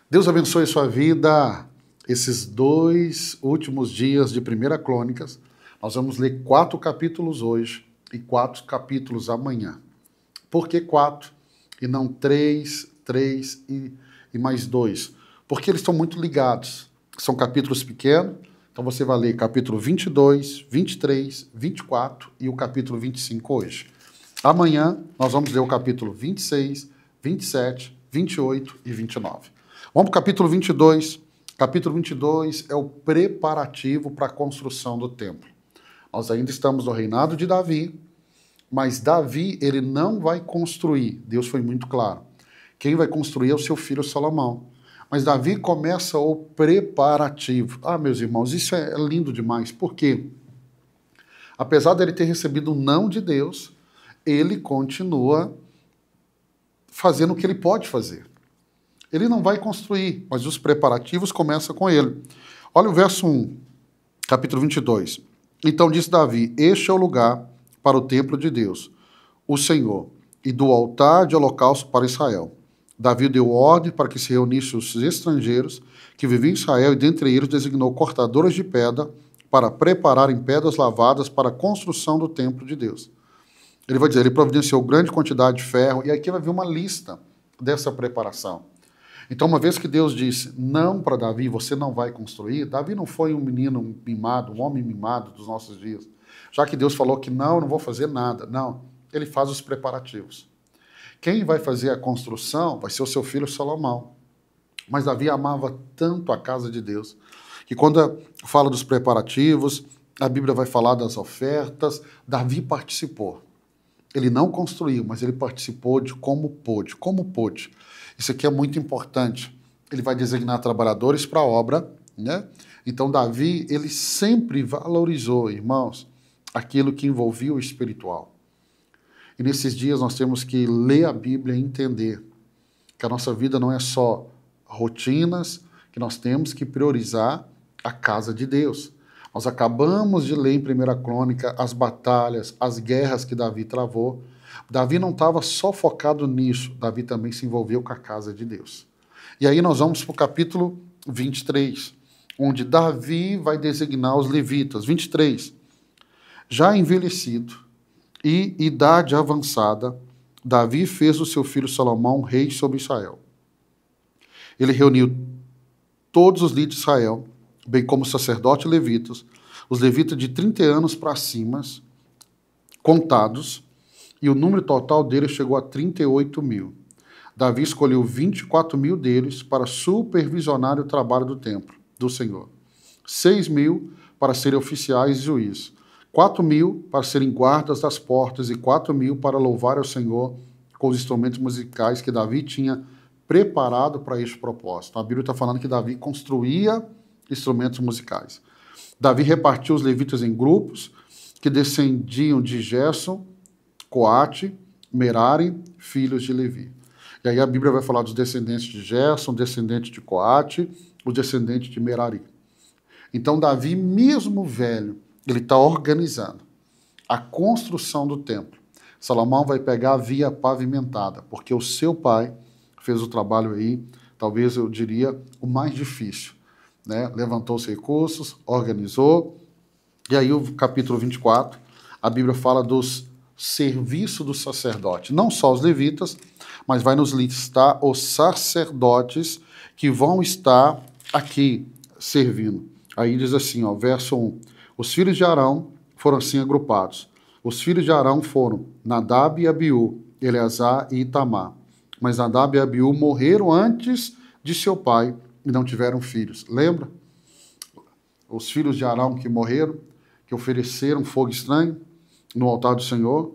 Deus abençoe a sua vida. Esses 2 últimos dias de 1 Crônicas, nós vamos ler 4 capítulos hoje e 4 capítulos amanhã. Por que 4 e não 3, 3 e mais 2? Porque eles estão muito ligados. São capítulos pequenos, então você vai ler capítulo 22, 23, 24 e o capítulo 25 hoje. Amanhã nós vamos ler o capítulo 26, 27, 28 e 29. Vamos para o capítulo 22. Capítulo 22 é o preparativo para a construção do templo. Nós ainda estamos no reinado de Davi, mas Davi, ele não vai construir. Deus foi muito claro. Quem vai construir é o seu filho Salomão. Mas Davi começa o preparativo. Ah, meus irmãos, isso é lindo demais. Por quê? Apesar dele ter recebido o não de Deus, ele continua fazendo o que ele pode fazer. Ele não vai construir, mas os preparativos começam com ele. Olha o verso 1, capítulo 22. Então disse Davi: este é o lugar para o templo de Deus, o Senhor, e do altar de holocausto para Israel. Davi deu ordem para que se reunissem os estrangeiros que viviam em Israel, e dentre eles designou cortadores de pedra para prepararem pedras lavadas para a construção do templo de Deus. Ele vai dizer, ele providenciou grande quantidade de ferro, e aqui vai vir uma lista dessa preparação. Então, uma vez que Deus disse não para Davi, você não vai construir, Davi não foi um menino mimado, um homem mimado dos nossos dias. Já que Deus falou que não, eu não vou fazer nada. Não, ele faz os preparativos. Quem vai fazer a construção vai ser o seu filho Salomão. Mas Davi amava tanto a casa de Deus, que quando fala dos preparativos, a Bíblia vai falar das ofertas, Davi participou. Ele não construiu, mas ele participou de como pôde. Como pôde. Isso aqui é muito importante. Ele vai designar trabalhadores para a obra, né? Então, Davi, ele sempre valorizou, irmãos, aquilo que envolvia o espiritual. E nesses dias nós temos que ler a Bíblia e entender que a nossa vida não é só rotinas, que nós temos que priorizar a casa de Deus. Nós acabamos de ler em 1 Crônica as batalhas, as guerras que Davi travou. Davi não estava só focado nisso, Davi também se envolveu com a casa de Deus. E aí nós vamos para o capítulo 23, onde Davi vai designar os levitas. 23. Já envelhecido e idade avançada, Davi fez o seu filho Salomão rei sobre Israel. Ele reuniu todos os líderes de Israel, bem como os sacerdotes e levitas, os levitas de 30 anos para cima, contados, e o número total deles chegou a 38 mil. Davi escolheu 24 mil deles para supervisionar o trabalho do templo do Senhor, 6 mil para serem oficiais e juízes, 4 mil para serem guardas das portas e 4 mil para louvar ao Senhor com os instrumentos musicais que Davi tinha preparado para este propósito. A Bíblia está falando que Davi construía instrumentos musicais. Davi repartiu os levitas em grupos que descendiam de Gerson, Coate, Merari, filhos de Levi. E aí a Bíblia vai falar dos descendentes de Gerson, descendentes de Coate, os descendentes de Merari. Então Davi, mesmo velho, ele está organizando a construção do templo. Salomão vai pegar a via pavimentada, porque o seu pai fez o trabalho aí, talvez eu diria, o mais difícil. Né? Levantou os recursos, organizou. E aí o capítulo 24, a Bíblia fala dos serviços do sacerdote. Não só os levitas, mas vai nos listar os sacerdotes que vão estar aqui servindo. Aí diz assim, ó, verso 1. Os filhos de Arão foram assim agrupados. Os filhos de Arão foram Nadab e Abiú, Eleazar e Itamar. Mas Nadab e Abiú morreram antes de seu pai e não tiveram filhos. Lembra? Os filhos de Arão que morreram, que ofereceram fogo estranho no altar do Senhor.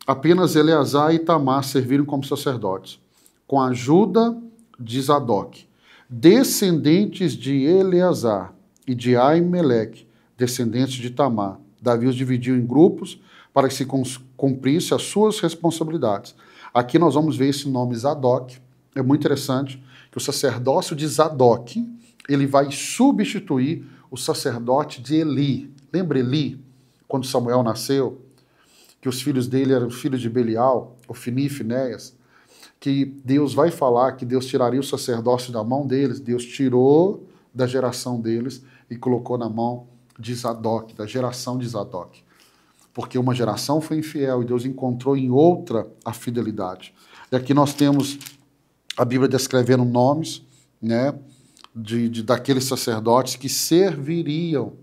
Apenas Eleazar e Itamar serviram como sacerdotes, com a ajuda de Zadok. Descendentes de Eleazar e de Aimeleque, descendentes de Itamar. Davi os dividiu em grupos para que se cumprisse as suas responsabilidades. Aqui nós vamos ver esse nome Zadok. É muito interessante que o sacerdócio de Zadok, ele vai substituir o sacerdote de Eli. Lembra Eli, quando Samuel nasceu, que os filhos dele eram filhos de Belial, Ofni e Finéias? que Deus vai falar que Deus tiraria o sacerdócio da mão deles, Deus tirou da geração deles e colocou na mão de Zadok, da geração de Zadok. Porque uma geração foi infiel e Deus encontrou em outra a fidelidade. E aqui nós temos a Bíblia descrevendo nomes, né, daqueles sacerdotes que serviriam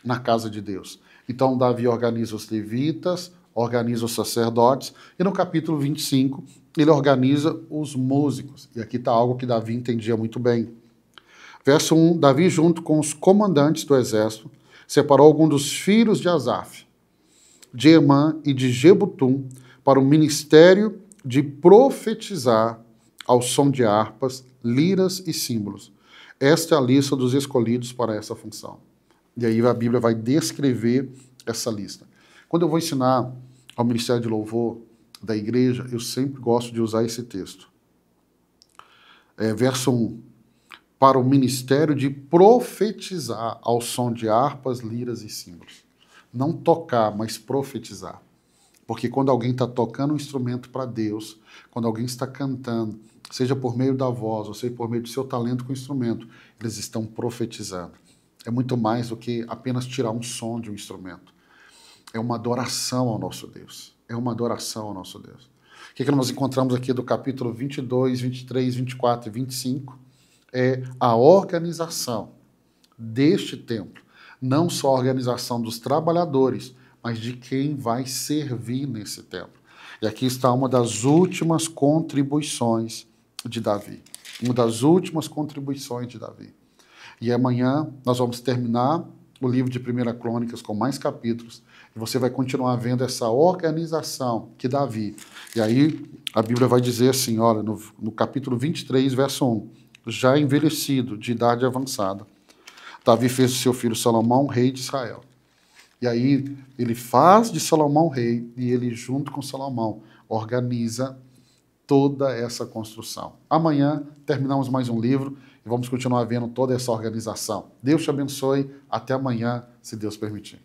na casa de Deus. Então Davi organiza os levitas, organiza os sacerdotes, e no capítulo 25 ele organiza os músicos. E aqui está algo que Davi entendia muito bem. Verso 1, Davi junto com os comandantes do exército, separou alguns dos filhos de Asaf, de Emã e de Jebutum, para o ministério de profetizar ao som de harpas, liras e símbolos. Esta é a lista dos escolhidos para essa função. E aí a Bíblia vai descrever essa lista. Quando eu vou ensinar ao Ministério de Louvor da igreja, eu sempre gosto de usar esse texto. Verso 1. Para o ministério de profetizar ao som de harpas, liras e símbolos. Não tocar, mas profetizar. Porque quando alguém está tocando um instrumento para Deus, quando alguém está cantando, seja por meio da voz, ou seja por meio do seu talento com o instrumento, eles estão profetizando. É muito mais do que apenas tirar um som de um instrumento. É uma adoração ao nosso Deus. É uma adoração ao nosso Deus. O que nós encontramos aqui do capítulo 22, 23, 24 e 25? É a organização deste templo. Não só a organização dos trabalhadores, mas de quem vai servir nesse templo. E aqui está uma das últimas contribuições de Davi. Uma das últimas contribuições de Davi. E amanhã nós vamos terminar o livro de 1 Crônicas com mais capítulos. E você vai continuar vendo essa organização que Davi. E aí a Bíblia vai dizer assim, olha, no capítulo 23, verso 1. Já envelhecido, de idade avançada, Davi fez o seu filho Salomão rei de Israel. E aí ele faz de Salomão rei e ele, junto com Salomão, organiza toda essa construção. Amanhã terminamos mais um livro e vamos continuar vendo toda essa organização. Deus te abençoe. Até amanhã, se Deus permitir.